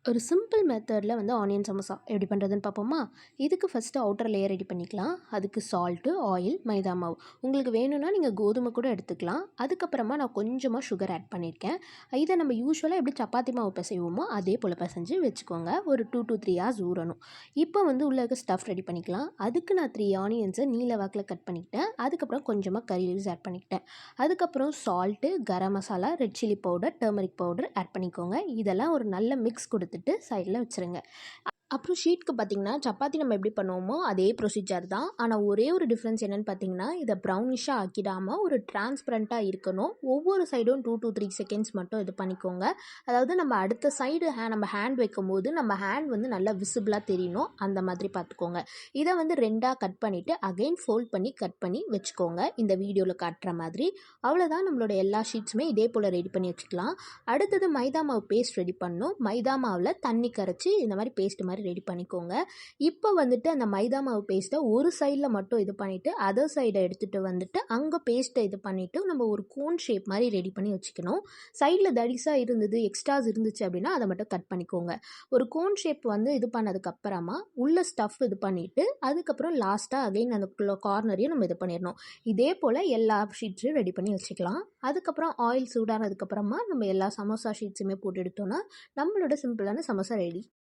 ஒரு சிம்பிள் மெத்தடில் வந்து ஆனியன் சமோசா எப்படி பண்ணுறதுன்னு பார்ப்போமா. இதுக்கு ஃபஸ்ட்டு அவுட்டர் லேயர் ரெடி பண்ணிக்கலாம். அதுக்கு சால்ட்டு, ஆயில், மைதா மாவு. உங்களுக்கு வேணும்னா நீங்கள் கோதுமை கூட எடுத்துக்கலாம். அதுக்கப்புறமா நான் கொஞ்சமாக சுகர் ஆட் பண்ணியிருக்கேன். இதை நம்ம யூஸ்வலாக எப்படி சப்பாத்தி மாவு பிசைவோமோ அதே போல் பிசைஞ்சு வச்சுக்கோங்க. ஒரு 2 to 3 hours ஊறணும். இப்போ வந்து உள்ள இருக்க ஸ்டஃப் ரெடி பண்ணிக்கலாம். அதுக்கு நான் 3 ஆனியன்ஸை நீல வாக்கில் கட் பண்ணிக்கிட்டேன். அதுக்கப்புறம் கொஞ்சமாக கறி லீவ்ஸ் ஆட் பண்ணிக்கிட்டேன். அதுக்கப்புறம் salt, garam masala, red chilli powder, turmeric powder add பண்ணிக்கோங்க. இதெல்லாம் ஒரு நல்ல மிக்ஸ் கொடுத்துட்டு சைடில் வச்சுருங்க. அப்புறம் ஷீட்க்கு பார்த்திங்கன்னா சப்பாத்தி நம்ம எப்படி பண்ணுவோமோ அதே ப்ரொசீஜர் தான். ஆனால் ஒரே ஒரு டிஃப்ரென்ஸ் என்னென்னு பார்த்தீங்கன்னா, இதை ப்ரௌனிஷாக ஆக்கிடாமல் ஒரு டிரான்ஸ்பரண்ட்டாக இருக்கணும். ஒவ்வொரு சைடும் 2 to 3 செகண்ட்ஸ் மட்டும் இது பண்ணிக்கோங்க. அதாவது நம்ம அடுத்த சைடு நம்ம ஹேண்ட் வைக்கும்போது நம்ம ஹேண்ட் வந்து நல்லா விசிபிளாக தெரியணும். அந்த மாதிரி பார்த்துக்கோங்க. இதை வந்து ரெண்டாக கட் பண்ணிவிட்டு அகைன் ஃபோல்ட் பண்ணி கட் பண்ணி வச்சுக்கோங்க. இந்த வீடியோவில் காட்டுற மாதிரி. அவ்வளோதான், நம்மளோட எல்லா ஷீட்ஸுமே இதே போல் ரெடி பண்ணி வச்சுக்கலாம். அடுத்தது மைதா மாவு பேஸ்ட் ரெடி பண்ணணும். மைதா மாவில் தண்ணி கரைச்சி இந்த மாதிரி பேஸ்ட் மாதிரி ரெடி பண்ணிக்கோங்க. இப்போ வந்துட்டு அந்த மைதா மாவு பேஸ்ட்டை ஒரு சைடில் மட்டும் இது பண்ணிவிட்டு அதர் சைடை எடுத்துகிட்டு வந்துட்டு அங்கே பேஸ்ட்டை இது பண்ணிவிட்டு நம்ம ஒரு கோன் ஷேப் மாதிரி ரெடி பண்ணி வச்சுக்கணும். சைடில் தடிசாக இருந்தது, எக்ஸ்ட்ராஸ் இருந்துச்சு அப்படின்னா அதை மட்டும் கட் பண்ணிக்கோங்க. ஒரு கோன் ஷேப் வந்து இது பண்ணதுக்கப்புறமா உள்ள ஸ்டஃப் இது பண்ணிவிட்டு அதுக்கப்புறம் லாஸ்ட்டாக அகைன் அந்த கார்னரையும் நம்ம இது பண்ணிடணும். இதே போல் எல்லா ஷீட்ஸையும் ரெடி பண்ணி வச்சுக்கலாம். அதுக்கப்புறம் ஆயில் சூடானதுக்கப்புறமா நம்ம எல்லா சமோசா ஷீட்ஸுமே போட்டு எடுத்தோன்னா நம்மளோட சிம்பிளான சமோசா ரெடி.